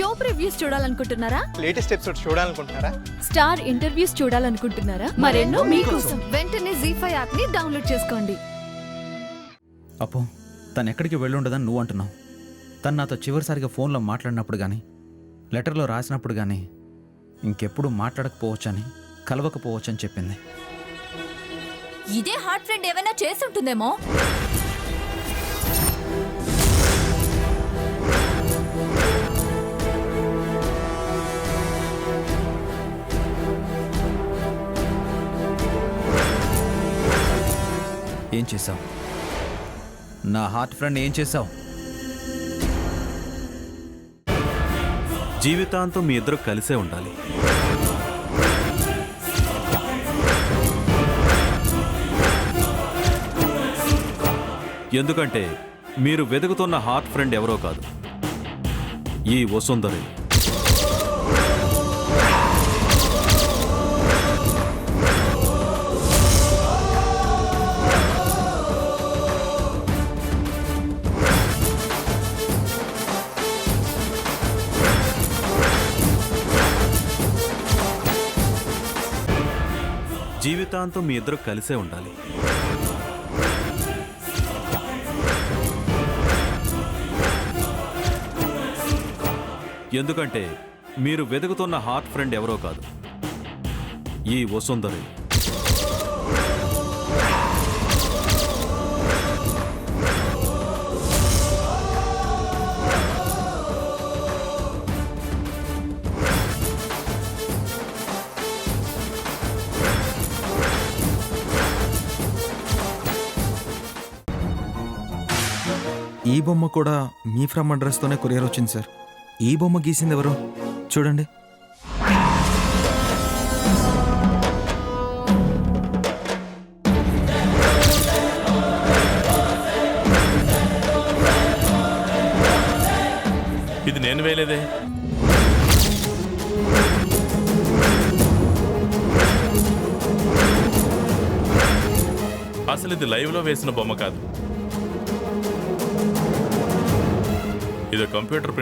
Show previews చూడాలనుకుంటున్నారా? Latest episode చూడాలనుకుంటున్నారా? Star interviews చూడాలనుకుంటున్నారా? మరెన్నో మీకోసం వెంటనే ZEE5 యాప్ ని డౌన్లోడ్ చేసుకోండి. అప్పో తను ఎక్కడికి వెళ్ళుండదని నువ్వు అంటున్నావు. తను నాతో చివరిసారిగా ఫోన్లో మాట్లాడినప్పుడు కానీ లెటర్లో రాసినప్పుడు కానీ ఇంకెప్పుడు మాట్లాడకపోవచ్చని కలవకపోవచ్చని చెప్పింది. ఇదే హార్ట్ ఫ్రెండ్ ఏమైనా చేసి ఉంటుందేమో. ఏం చేశావు? నా హార్ట్ ఫ్రెండ్ ఏం చేశావు? జీవితాంతం మీ ఇద్దరు కలిసే ఉండాలి. ఎందుకంటే మీరు వెతుకుతున్న హార్ట్ ఫ్రెండ్ ఎవరో కాదు, ఈ వసుంధరే. జీవితాంతం మీ ఇద్దరు కలిసే ఉండాలి. ఎందుకంటే మీరు వెతుకుతున్న హార్ట్ ఫ్రెండ్ ఎవరో కాదు, ఈ వసుంధరే. ఈ బొమ్మ కూడా మీ ఫ్రమ్ అడ్రస్తోనే కొరియర్ వచ్చింది సార్. ఈ బొమ్మ గీసింది ఎవరు చూడండి. ఇది నేను వేయలేదే. అసలు ఇది లైవ్లో వేసిన బొమ్మ కాదు, ఇది కంప్యూటర్.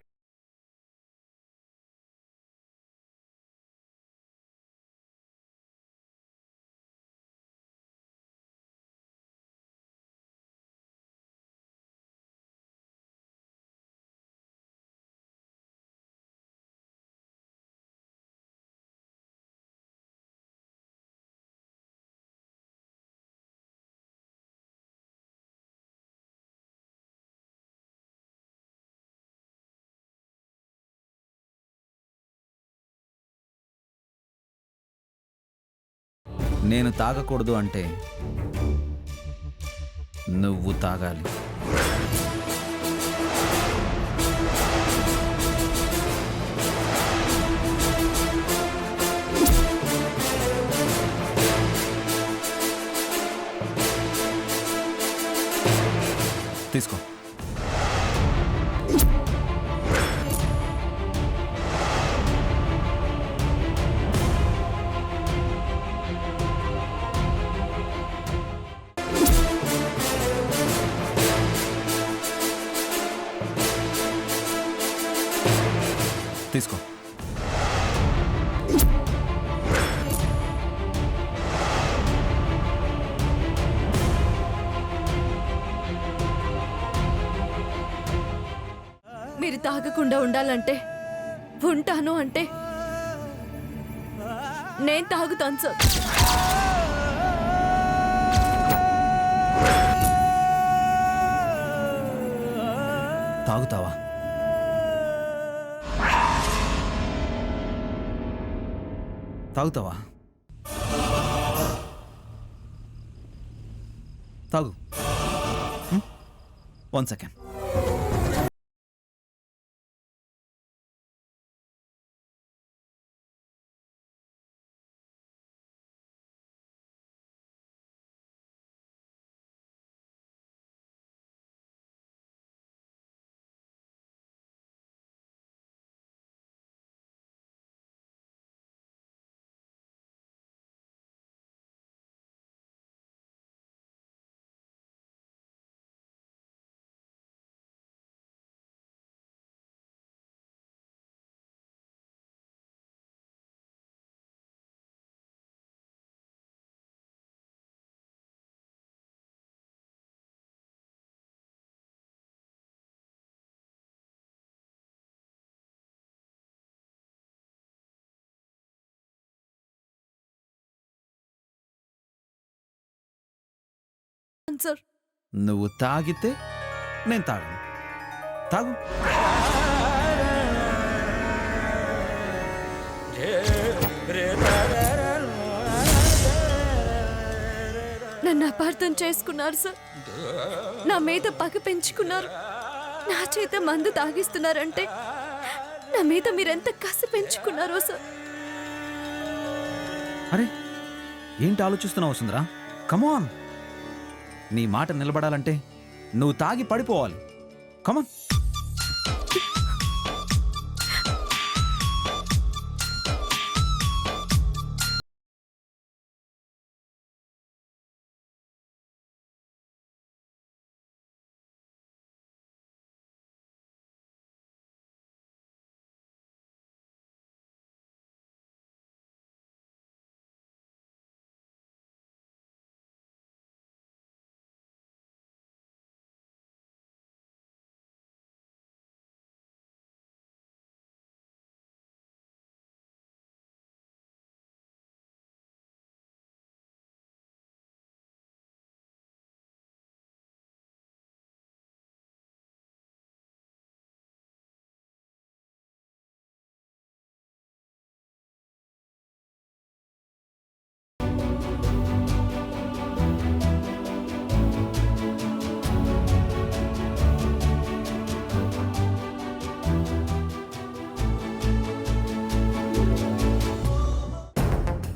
నేను తాగకూడదు అంటే నువ్వు తాగాలి. తీసుకో. తీసుకో. మీరు తాగకుండా ఉండాలంటే, ఉంటాను అంటే నేను తాగుతాను సార్. తాగుతావా? తాగుతావా? తాగు. 1 సెకండ్. తాగను సార్. నువ్వు తాగితే నేను తాగను. తాగు. నన్ను అపార్థం చేసుకున్నారు సార్. నా మీద పగ పెంచుకున్నారు. నా చేత మందు తాగిస్తున్నారంటే నా మీద మీరెంత కసి పెంచుకున్నారో సార్. అరే ఏంటి ఆలోచిస్తున్నావు సుందరా? కమాన్, నీ మాట నిలబడాలంటే నువ్వు తాగి పడిపోవాలి. కమాన్.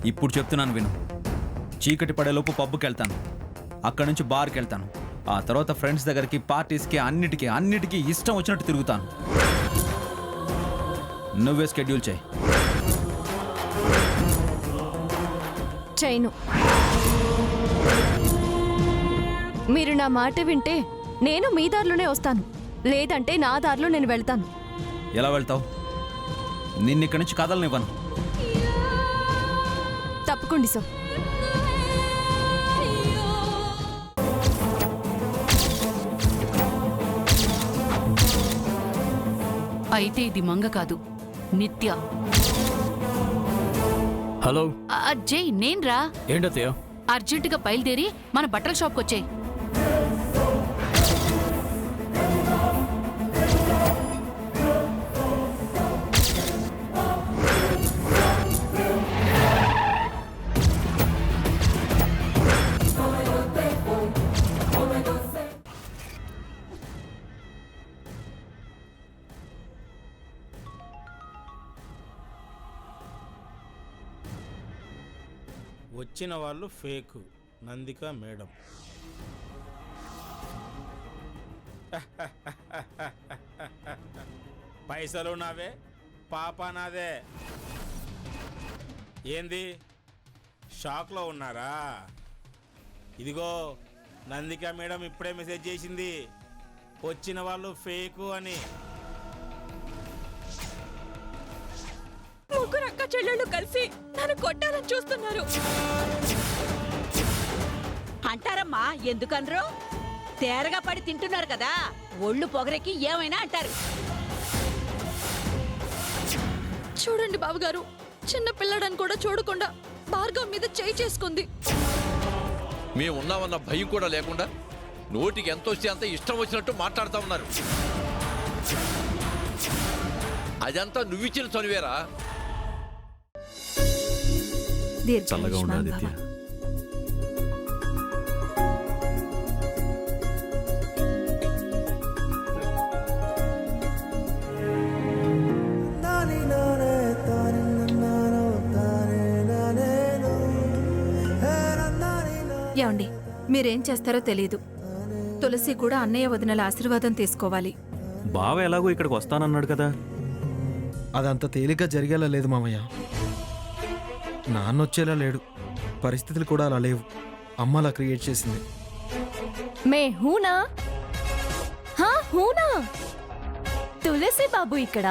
ఇప్పుడు చెప్తున్నాను విను. చీకటి పడేలోపు పబ్కి వెళ్తాను, అక్కడి నుంచి బార్కి వెళ్తాను, ఆ తర్వాత ఫ్రెండ్స్ దగ్గరికి, పార్టీస్కి, అన్నిటికీ ఇష్టం వచ్చినట్టు తిరుగుతాను. నువ్వే షెడ్యూల్ చేయి. చేయను. మీరు నా మాట వింటే నేను మీ దారిలోనే వస్తాను, లేదంటే నా దారిలో నేను వెళ్తాను. ఎలా వెళ్తావు? నిన్నిక్కడి నుంచి కదలనివ్వను. తప్పకుండా సార్. అయితే ఇది మంగ కాదు, నిత్య. హలో అజయ్, నేన్రా. ఏంటత్తయ్య? అర్జెంటుగా బయలుదేరి మన బట్టల షాప్కి వచ్చాయి. వచ్చిన వాళ్ళు ఫేకు నందిక మేడం. పైసలు నావే, పాప నాదే. ఏంది షాక్లో ఉన్నారా? ఇదిగో నందిక మేడం ఇప్పుడే మెసేజ్ చేసింది, వచ్చిన వాళ్ళు ఫేకు అని. ముగ్గురు అక్క చెల్లెళ్ళు కలిసి నన్ను కొట్టాలని చూస్తున్నారు. అంటారమ్మా, ఎందుకనరు? తేరగా పడి తింటున్నారు కదా, ఒళ్ళు పొగరెకి ఏమైనా అంటారు. చూడండి బావగారు, చిన్న పిల్లడని కూడా చూడకుండా భార్గవ్ మీద చేయి చేసుకుంది. మేము ఉన్నామన్న భయం కూడా లేకుండా నోటికి ఎంత వస్తే అంత ఇష్టం వచ్చినట్టు మాట్లాడుతూ ఉన్నారు. అదంతా నువ్విచ్చిన చనివేరా? చల్లగా ఉండు ఆదిత్య. ఏమండి, మీరేం చేస్తారో తెలీదు. తులసి కూడా అన్నయ్య వదినల ఆశీర్వాదం తీసుకోవాలి. బావ ఎలాగో ఇక్కడికి వస్తానన్నాడు కదా. అదంత తేలిగ్గా జరిగేలా లేదు మామయ్య. నాన్న వచ్చేలా లేడు, పరిస్థితులు కూడా అలా లేవు. అమ్మ అలా క్రియేట్ చేసింది. మే హూనా? హా హూనా? తులసి బాబు ఇక్కడ